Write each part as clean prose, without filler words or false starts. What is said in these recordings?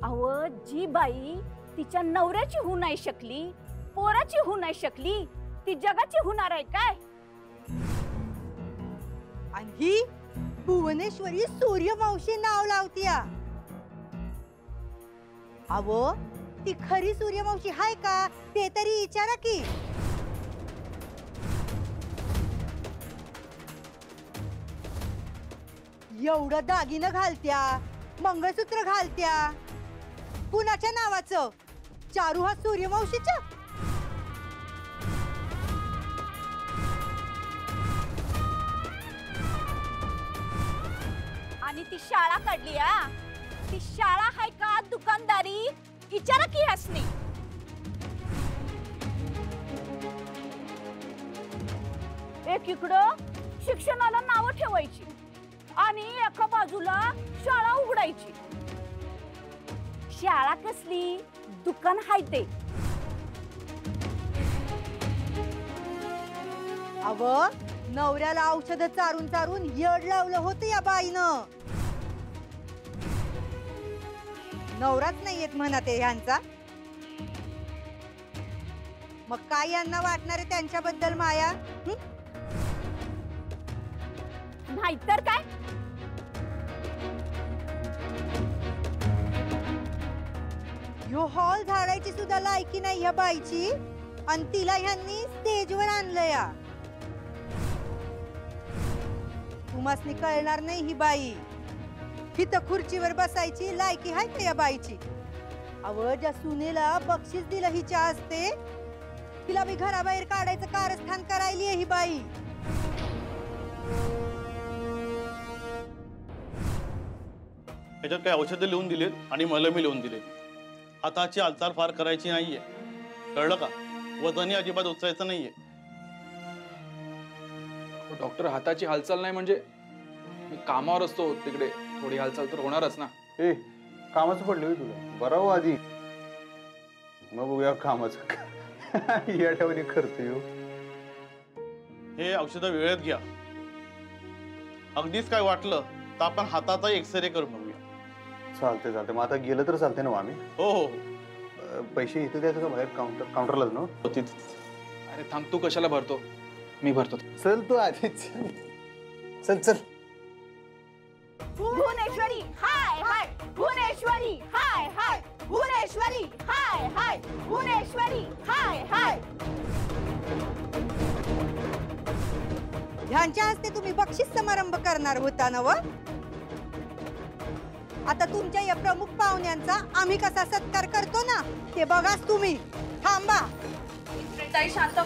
अहो जी बाई तिच्या नवऱ्याची होऊ नाही शकली, पोराची होऊ नाही शकली, ती जगाची होणार आहे काय? आणि ही भुवनेश्वरी सूर्यवंशी नाव लावतीया। अहो ती खरी सूर्यवंशी हाय का ते तरी विचारा की। एवढं दागिनं घालत्या, मंगळसूत्र घालत्या, कुणाच्या नावाचं? चारू हा सूर्यवंशीचा? आणि ती शाळा काढली आ, ती शाळा हाय का दुकानदारी? विचारा की हसनी। एकीकडं शिक्षणाला नाव ठेवायची आणि एका बाजूला शाळा उघडायची। शाळा कसली, दुकान हाय ते। अव नवऱ्याला औषध चारून चारून येड लावलं होतं या बाईनं। नवराच नाही येत म्हणा ते ह्यांचा। मग काय यांना वाटणार आहे त्यांच्याबद्दल माया? नाहीतर काय? ह्यो हॉल झाडायची सुद्धा लायकी नाही या बाईची, आणि तिला ह्यांनी स्टेजवर आणलंय। तुम्हासनी कळणार नाही ही बाई हिथं खुर्चीवर बसायची लायकी हाय का या बाईची? अव ज्या सुनेला बक्षीस दिलं हिच्या असते तिला मी घराबाहेर काढायचं कारस्थान करायली ही बाई। याच्यात काही औषधं लिहून दिलेत आणि मलमी लिहून दिलेत। हाताची हालचाल फार करायची नाहीये, कळलं का? वजनही अजिबात उचलायचं नाहीये। डॉक्टर हाताची हालचाल नाही म्हणजे मी कामावर असतो तिकडे, थोडी हालचाल तर होणारच ना। ए कामाचं पडलं होय तुला? बरं हो आधी, मग बघूया कामाचं। या ठेवणी खर्च येऊ। हे औषधं वेळेत घ्या। अगदीच काय वाटलं तर आपण हाताचा एक्सरे करून बघूया। चालते चालते, मग आता गेलं तर चालते ना आम्ही? हो हो पैसे इथे द्यायचं का बाहेर काउंटरलाच ना? अरे थांब, तू कशाला भरतो? मी भरतो। चल तू आधीच, चल चल। भुवनेश्वरी हाय हाय, भुवनेश्वरी हाय हाय, भुवनेश्वरी हाय हाय, भुवनेश्वरी हाय हाय। ह्यांच्या हस्ते तुम्ही बक्षीस समारंभ करणार होता ना व? आता तुमच्या या प्रमुख पाहुण्यांचा आम्ही कसा सत्कार करतो ना ते बघाच तुम्ही। थांबा ताई, शांत।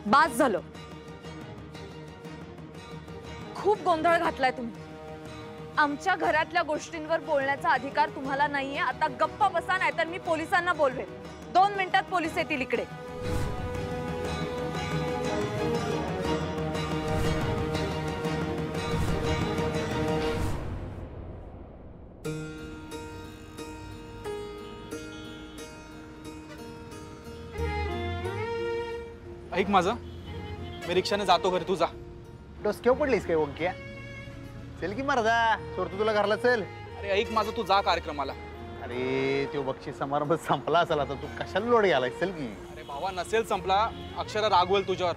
बास झालं। खूप गोंधळ घातलाय तुम्ही। आमच्या घरातल्या गोष्टींवर बोलण्याचा अधिकार तुम्हाला नाहीये। आता गप्पा बसा, नाहीतर मी पोलिसांना बोलवेन। 2 मिनिटात पोलीस येतील इकडे। ऐक माझं, मी रिक्षाने जातो घरी, तू जा। डोसक्यावर पडलीस काय ओंक्या? चल की मर्दा, सोडतो तुला घरला, चल। अरे ऐक माझं, तू जा कार्यक्रमाला। अरे तो बक्षीस समारंभ संपला असेल, आता तू कशाला लोड घ्यायला? चल की। अरे भावा, नसेल संपला, अक्षरा रागवेल तुझ्यावर।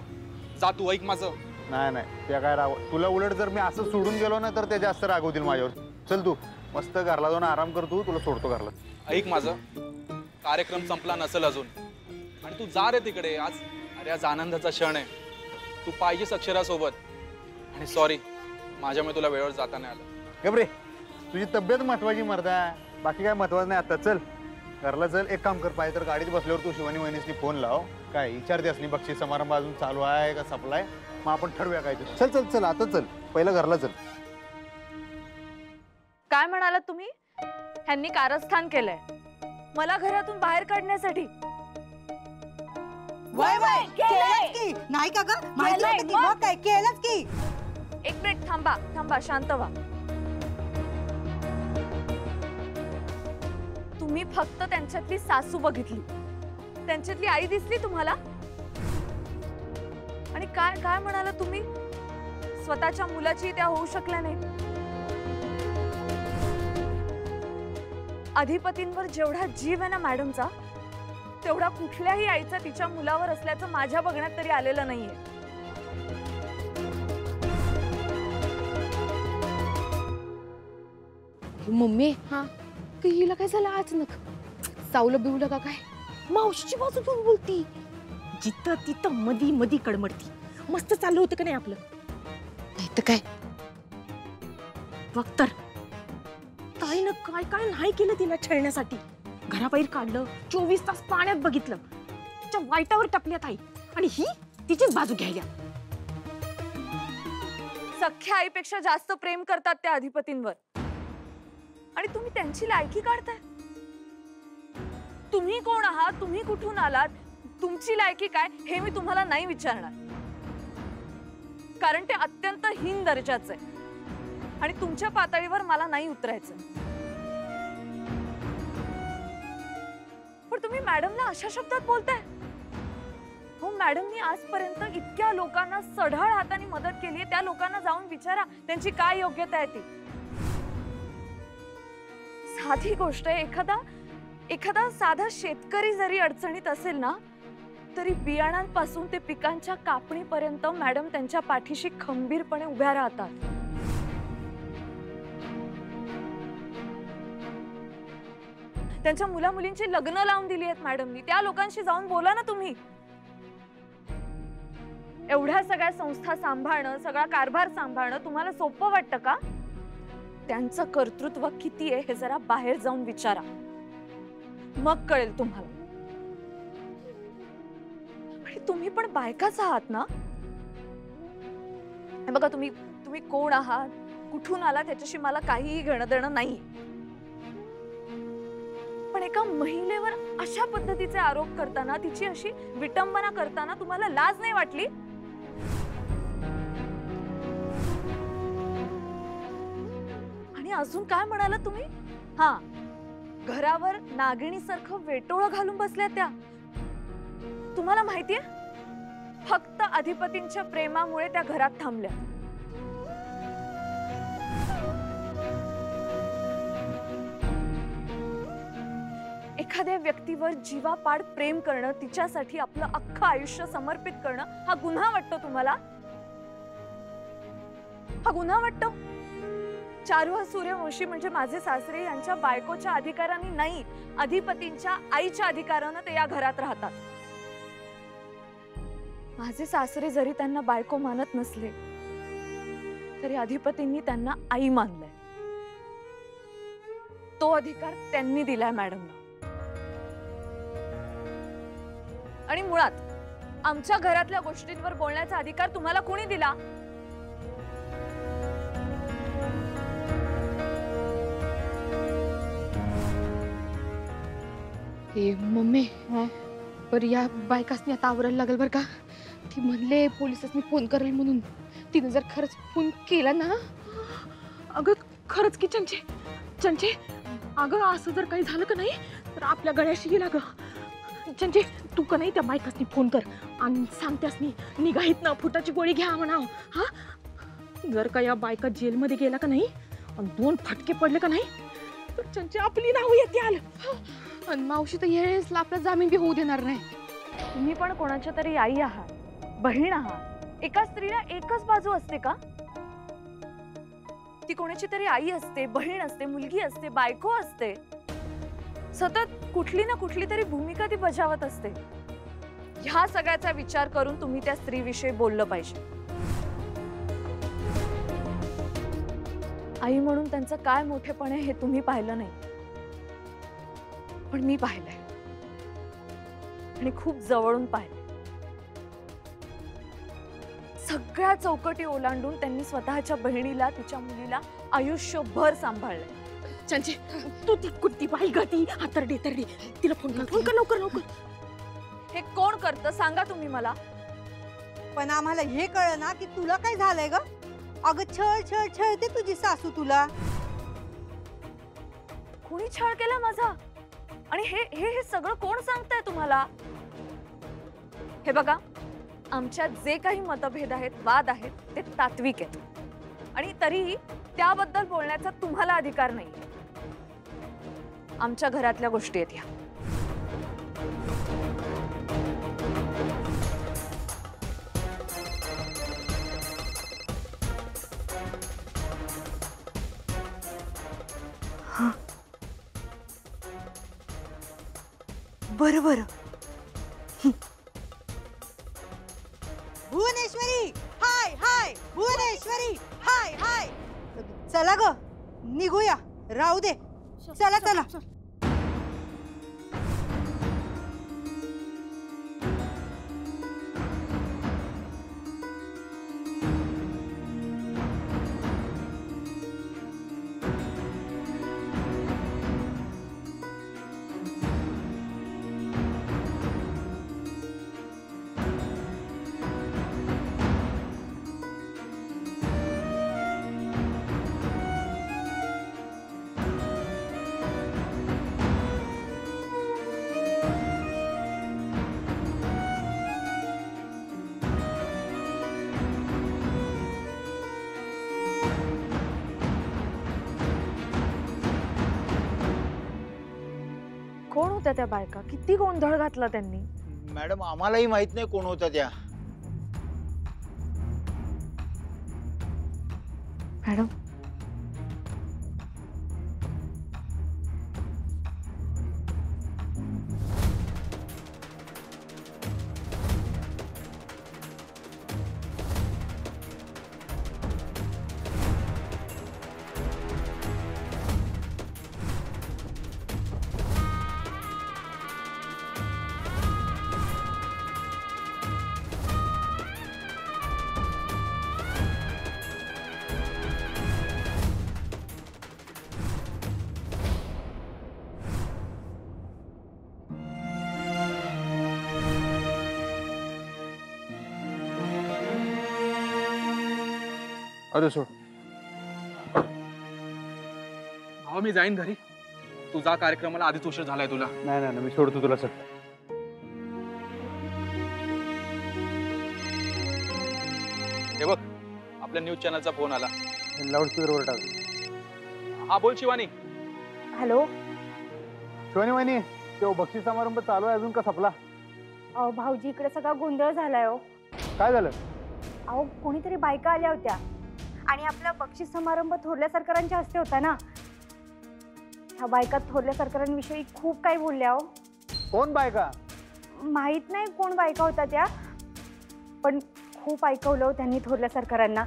जा तू, ऐक माझं। नाही नाही, त्या काय राग, तुला उलट जर मी असं सोडून गेलो ना तर ते जास्त रागवतील माझ्यावर। चल तू मस्त घरला जाऊन आराम कर, तू तुला सोडतो घरला। ऐक माझं, कार्यक्रम संपला नसेल अजून, आणि तू जा रे तिकडे आज। अरे आज आनंदाचा क्षण आहे, तू पाहिजेस अक्षरासोबत। आणि सॉरी, माझ्यामुळे तुला वेळेवर जाता नाही आलं। गबरे, तुझी तब्येत महत्वाची मर्दा, बाकी काय महत्वाचं नाही आता। चल घरला चल. एक काम कर, पाहिजे तर गाडीत बसल्यावर तू शिवानी वहिनीसनी फोन लाव. काय विचारते असली बक्षीस समारंभ अजून चालू आहे का संपलाय, मग आपण ठरवूया काय ते. चल चल चल आता चल, पहिलं घरला चल. काय म्हणालात तुम्ही? ह्यांनी कारस्थान केलंय मला घरातून बाहेर काढण्यासाठी. वय वय केलंच की. नाही का ग, माहिती केलंय, होतं की मग काय केलंच की. एक मिनिट थांबा थांबा, शांत व्हा. तुम्ही फक्त त्यांच्यातली सासू बघितली, त्यांच्यातली आई दिसली तुम्हाला? आणि काय काय म्हणाला तुम्ही? स्वतःच्या मुलाची त्या होऊ शकल्या नाही. अधिपतींवर जेवढा जीव आहे ना मॅडमचा, तेवढा कुठल्याही आईचा तिच्या मुलावर असल्याचं माझ्या बघण्यात तरी आलेलं नाहीये. मम्मी हा की हिला काय झालं अचानक? चावलं बिवलं का काय? मावशीची बाजू घेऊन बोलती. जिथं तिथं मधी मधी कडमडती. मस्त चाललं होतं का नाही आपलं? नाही तर काय. बघ तर ताईनं काय काय नाही केलं तिला छळण्यासाठी. घराबाहेर काढलं, 24 तास पाण्यात बघितलं, तिच्या वाईटावर टपल्यात आई. आणि ही तिचीच बाजू घ्यायला. सख्या आईपेक्षा जास्त प्रेम करतात त्या अधिपतींवर, आणि तुम्ही त्यांची लायकी काढताय. तुम्ही कोण आहात, तुम्ही कुठून आलात, तुमची लायकी काय हे मी तुम्हाला नाही विचारणार, कारण ते अत्यंत हीन दर्जाचं आहे आणि तुमच्या पातळीवर मला नाही उतरायचं. पण तुम्ही मॅडमला अशा शब्दात बोलताय. हो, मॅडमनी आजपर्यंत इतक्या लोकांना सढाळ हाताने मदत केली आहे. त्या लोकांना जाऊन विचारा त्यांची काय योग्यता आहे ती. साधी गोष्ट आहे, एखादा साधा शेतकरी जरी अडचणीत असेल ना, तरी बियाणांपासून ते पिकांच्या कापणीपर्यंत मॅडम त्यांच्या पाठीशी खंबीरपणे उभ्या राहतात. त्यांच्या मुला मुलींची लग्न लावून दिली आहेत मॅडमनी. त्या लोकांशी जाऊन बोला ना तुम्ही. एवढ्या सगळ्या संस्था सांभाळणं, सगळा कारभार सांभाळणं तुम्हाला सोपं वाटतं का? त्यांचं कर्तृत्व किती आहे हे जरा बाहेर जाऊन विचारा, मग कळेल तुम्हाला. आणि तुम्ही पण बायकाच आहात ना? हे बघा, तुम्ही कोण आहात, कुठून आलात त्याच्याशी मला काहीही घेणं देणं नाही. पण एका महिलेवर अशा पद्धतीचे आरोप करताना, तिची अशी विटंबना करताना तुम्हाला लाज नाही वाटली? आणि अजून काय म्हणाला तुम्ही? हा, घरावर नागिणीसारखं वेटोळं घालून बसल्या त्या. तुम्हाला माहितीये, फक्त अधिपतींच्या प्रेमामुळे त्या घरात थांबल्या. एखाद्या व्यक्तीवर जीवापाड प्रेम करणं, तिच्यासाठी आपलं अख्खं आयुष्य समर्पित करणं, हा गुन्हा वाटतो तुम्हाला? हा गुन्हा वाटतो? चारुहा सूर्यवंशी म्हणजे माझे सासरे यांच्या बायकोच्या अधिकाराने नाही, अधिपतींच्या आईच्या अधिकाराने ते या घरात राहतात. माझे सासरे जरी त्यांना बायको मानत नसले तरी अधिपतींनी त्यांना आई मानलंय. तो अधिकार त्यांनी दिलाय मॅडमला. आणि मुळात आमच्या घरातल्या गोष्टींवर बोलण्याचा अधिकार तुम्हाला कोणी दिला? ए मम्मी, पर या बायकासनी आता आवरायला लागल बर का. ती म्हणले पोलिसांनी फोन करेल म्हणून. तिने जर खरंच फोन केला ना. अगं खरंच की चंचे, अगं असं जर काही झालं का नाही तर आपल्या गळ्याशी गेला ग. चंचे, तू का नाही त्या बायकासनी फोन कर आणि सांगत्यासनी निघाहीत ना फुटाची गोळी घ्या म्हणाव. हा, जर का या बायका जेलमध्ये गेला का नाही आणि 2 फटके पडले का नाही तर चंचे आपली नाव येते आलं. आणि मावशी तर यावेळेस आपला जामीन बी होऊ देणार नाही. तुम्ही पण कोणाच्या तरी आई आहात, बहीण आहात. एका स्त्रीला एकच बाजू असते का? ती कोणाची तरी आई असते, बहीण असते, मुलगी असते, बायको असते. सतत कुठली ना कुठली तरी भूमिका ती बजावत असते. ह्या सगळ्याचा विचार करून तुम्ही त्या स्त्रीविषयी बोललं पाहिजे. आई म्हणून त्यांचं काय मोठेपण आहे हे तुम्ही पाहिलं नाही. पण मी पाहिलंय आणि खूप जवळून पाहिलंय. सगळ्या चौकटी ओलांडून त्यांनी स्वतःच्या बहिणीला, तिच्या मुलीला आयुष्यभर सांभाळलंय. चंचे तू ती कुठती बाई ग ती हातरडी तिला फोन कर लवकर लवकर. हे कोण करतं सांगा तुम्ही मला. पण आम्हाला हे कळलं ना की तुला काय झालंय ग. अगं छळ छळ छळते तुझी सासू तुला. कुणी छळ केला माझा? आणि हे हे हे सगळं कोण सांगताय तुम्हाला? हे बघा, आमच्यात जे काही मतभेद आहेत, वाद आहेत, ते तात्विक आहेत आणि तरीही त्याबद्दल बोलण्याचा तुम्हाला अधिकार नाही. आमच्या घरातल्या गोष्टी आहेत ह्या. बरं बरं. भुवनेश्वरी हाय हाय. भुवनेश्वरी हाय हाय. चला ग निघूया. राहू दे. चला चला. कोण होत्या त्या बायका? किती गोंधळ घातला त्यांनी. मॅडम आम्हालाही माहित नाही कोण होत्या त्या. मॅडम अरे सोड. भावा मी जाईन घरी. तुझा कार्यक्रमाला आधीच उशीर झालाय तुला. नाही नाही मी सोडतो तुला सर. हे बघ, आपल्या न्यूज चॅनलचा फोन आला. लाऊडस्पीकरवर टाक. हा बोल शिवानी. हॅलो. शिवानी वहिनी तो बक्षीस समारंभ चालू आहे अजून का संपला? अहो भाऊजी इकडे सगळा गोंधळ झालाय. हो काय झालं? अहो कोणीतरी बायका आल्या होत्या आणि आपला बक्षीस समारंभ थोरल्या सरकारांच्या हस्ते होता ना. ह्या बायका थोरल्या सरकारांविषयी खूप काही बोलल्या. हो कोण बायका? माहित नाही कोण बायका होत्या त्या, पण खूप ऐकवलं हो त्यांनी थोरल्या सरकारांना.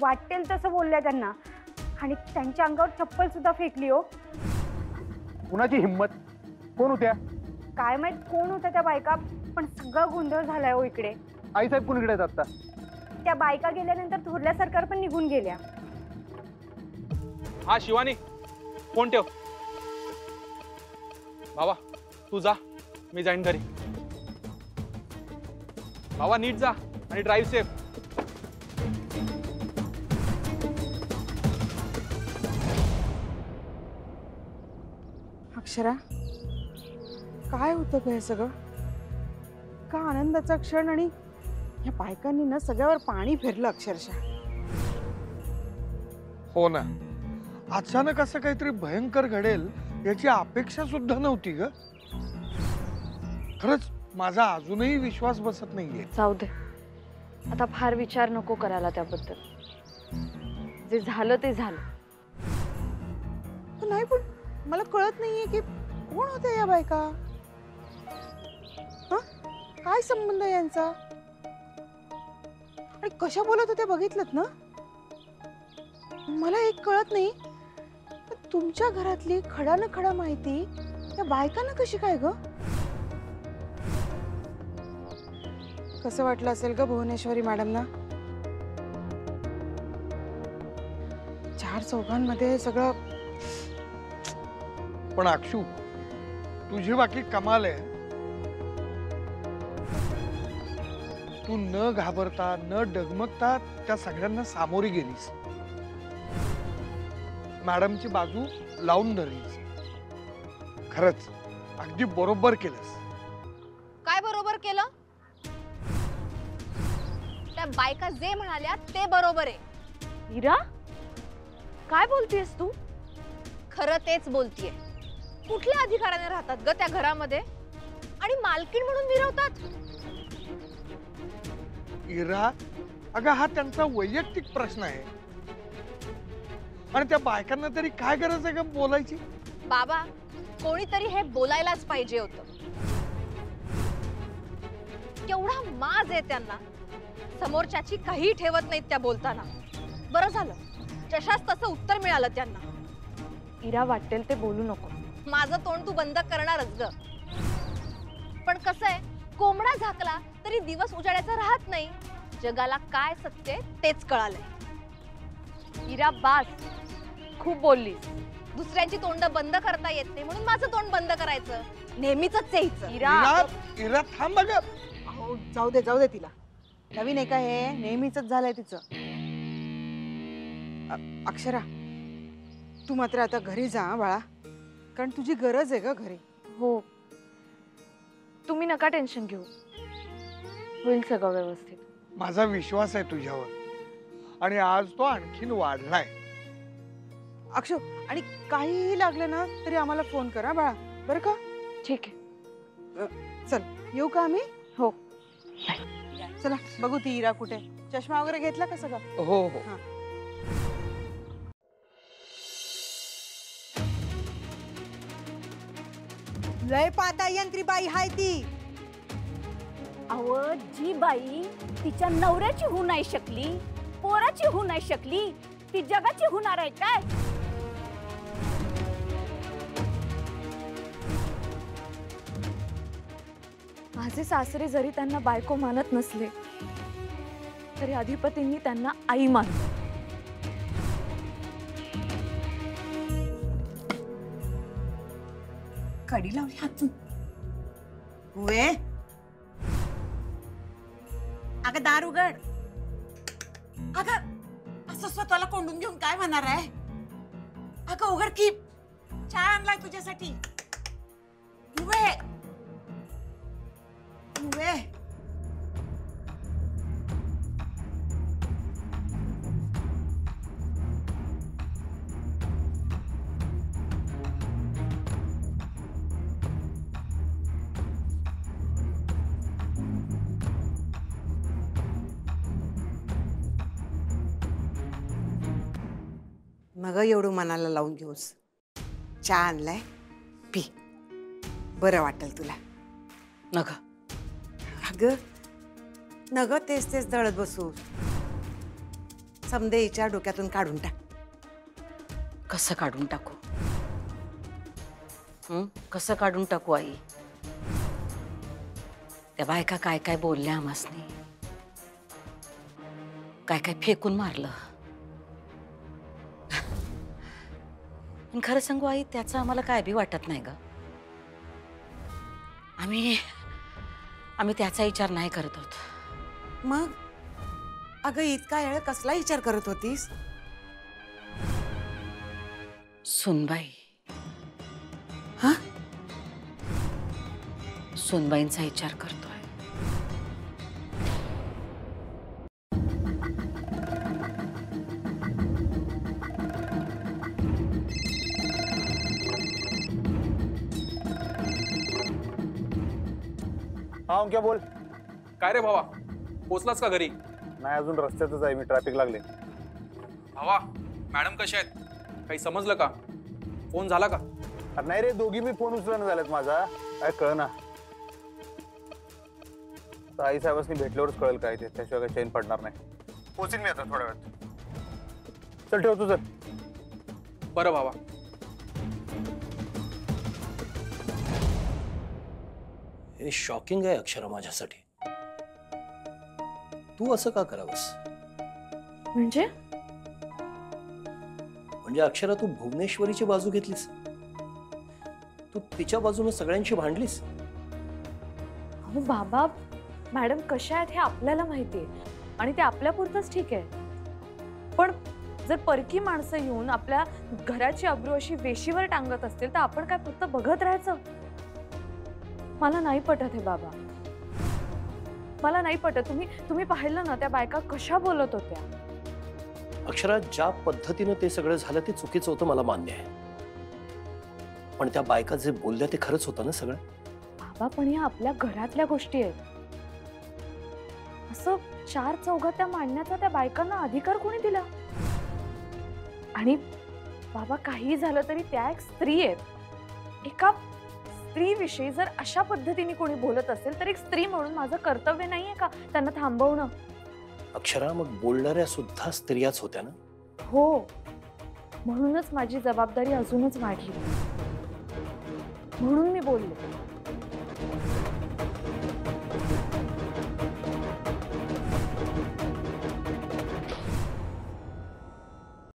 वाटेल तसं बोलल्या त्यांना आणि त्यांच्या अंगावर चप्पल सुद्धा फेकली. हो कुणाची हिम्मत? कोण होत्या? काय माहित कोण होत्या त्या बायका, पण सगळा गोंधळ झालाय. हो इकडे आईसाहेब कुणीकडे आहेत आता? त्या बायका गेल्यानंतर थोरल्या सरकार पण निघून गेल्या. हा शिवानी फोन ठेव. भावा तू जा, मी जाईन घरी. भावा नीट जा आणि ड्राईव्ह सेफ. अक्षरा, काय होतं ग हे सगळं? का आनंदाचा क्षण आणि या बायकांनी ना सगळ्यावर पाणी फिरलं अक्षरशः. हो ना, अचानक असं काहीतरी भयंकर घडेल याची अपेक्षा सुद्धा नव्हती ग. खरंच माझा अजूनही विश्वास बसत नाहीये. जाऊ दे, आता फार विचार नको करायला त्याबद्दल. जे झालं ते झालं. नाही पण मला कळत नाहीये की कोण होत्या या बायका. काय संबंध आहे यांचा आणि कशा बोलत होत्या बघितलं ना. मला एक कळत नाही, तुमच्या घरातली खडा न खडा माहिती त्या बायकांना कशी काय ग? कसं वाटलं असेल ग भुवनेश्वरी मॅडमना? चार चौघांमध्ये सगळं. पण अक्षू, तुझी बाकी कमाल आहे. तू न घाबरता न डगमगता त्या सगळ्यांना सामोरी गेलीस, मॅडमची बाजू लावून धरलीस. खरंच अगदी बरोबर केलंस. काय बरोबर केलं? त्या बायका जे म्हणाल्या ते बरोबर आहे. इरा, काय बोलतेस तू? खरं तेच बोलतीये. कुठल्या अधिकाराने राहतात ग त्या घरामध्ये आणि मालकीण म्हणून मिरवतात? इरा, अगं हा त्यांचा वैयक्तिक प्रश्न आहे आणि त्या बायकांना तरी काय गरज आहे का बोलायची? बाबा, कोणीतरी हे बोलायलाच पाहिजे होतं. केवढा माज आहे त्यांना, समोरच्याची काही ठेवत नाहीत त्या बोलताना. बरं झालं जशास तसं उत्तर मिळालं त्यांना. इरा, वाटेल ते बोलू नको. माझं तोंड तू बंद करणारच ग. पण कसं आहे, कोंबडा झाकला तरी दिवस उजाडायचा राहत नाही. जगाला काय सत्य तेच कळालंय. इरा, बास, खूप बोललीस. दुसऱ्यांची तोंड बंद करता येत नाही म्हणून माझं तोंड बंद करायचं नेहमीच हिचं. इरा, इरा थांब बघ. अहो, जाऊ दे तिला. नवीन आहे का हे? नेहमीच झालंय तिचं. अक्षरा, तू मात्र आता घरी जा हं बाळा, कारण तुझी गरज आहे ग घरी. हो, तुम्ही नका टेन्शन घेऊ, होईल सगळं व्यवस्थित. माझा विश्वास आहे तुझ्यावर आणि आज तो आणखीन वाढलाय. अक्षू, आणि काहीही लागलं ना तरी आम्हाला फोन करा बाळा, बरं का? ठीक आहे. चल, येऊ का आम्ही? हो. चला बघू ती इरा कुठे. चष्मा वगैरे घेतला का सगळं? हो हो. हा. लय पाता यंत्री बाई हाय ती. अहो, जी बाई तिच्या नवऱ्याची होऊ नाही शकली, पोराची होऊ नाही शकली, ती जगाची होणार आहे काय? माझे सासरे जरी त्यांना बायको मानत नसले तरी अधिपतींनी त्यांना आई मानलं. कडी लावली हातून. होय, अगं दार उघड. अगं असं स्वतःला कोंडून घेऊन काय म्हणणार आहे? अगं उघड की, चहा आणलाय तुझ्यासाठी. उभे उभे. मग एवढं मनाला लावून घेऊस. चहा आणलाय, पी, बरं वाटेल तुला. नग अगं नग तेच तेच दळत बसू. समदे हिच्या डोक्यातून काढून टाक. कसं काढून टाकू? कसं काढून टाकू आई? त्या बायका काय काय बोलल्या आम्हासनी, काय काय फेकून मारलं. खरं सांगू आई, त्याचं आम्हाला काय बी वाटत नाही ग. आम्ही त्याचा विचार नाही करत होत. मग अगं इतका वेळ कसला विचार करत होतीस? सुनबाई. हा, सुनबाईंचा विचार करतोय. हा क्या बोल. काय रे भावा, पोचलास का घरी? नाही, अजून रस्त्यातच आहे मी. ट्रॅफिक लागले. भावा, मॅडम कशा आहेत? काही समजलं का? फोन झाला का? अरे नाही रे, दोघी मी फोन उचलणं झालेत माझा. काय कळ ना. आई साहेबांनी भेटल्यावरच कळेल काय ते, त्याशिवाय काही चैन पडणार नाही. पोचीन मी आता थोड्या वेळात. चल ठेवतो. चल. बरं भावा, हे शॉकिंग आहे अक्षरा माझ्यासाठी. तू असं का करावंस? म्हणजे म्हणजे अक्षरा तू भुवनेश्वरीची बाजू घेतलीस, तू तिच्या बाजूने सगळ्यांशी भांडलीस. अहो बाबा, मॅडम कशा आहेत हे आपल्याला माहितीये आणि ते आपल्यापुरतंच ठीक आहे. पण जर परकी माणसं येऊन आपल्या घराची अब्रू अशी वेशीवर टांगत असतील तर आपण काय फक्त बघत राहायचं? मला नाही पटत हे बाबा, मला नाही पटत. तुम्ही पाहिलं ना त्या बायका कशा बोलत होत्या. अक्षरा, ज्या पद्धतीनं ते सगळं झालं ते चुकीचं होतं, मला मान्य आहे. पण त्या बायका जे बोलल्या ते खरंच होतं ना सगळं? बाबा, पण या आपल्या घरातल्या गोष्टी आहेत. असं चार चौघात त्या मांडण्याचा त्या बायकांना अधिकार कोणी दिला? आणि बाबा, काही झालं तरी त्या एक स्त्री आहेत. एका स्त्रीविषयी जर अशा पद्धतीने कोणी बोलत असेल तर एक स्त्री म्हणून माझं कर्तव्य नाहीये का त्यांना थांबवणं? अक्षरा, मग बोलणाऱ्या सुद्धा स्त्रियाच होत्या ना? हो, म्हणूनच माझी जबाबदारी अजूनच वाढली, म्हणून मी बोलले.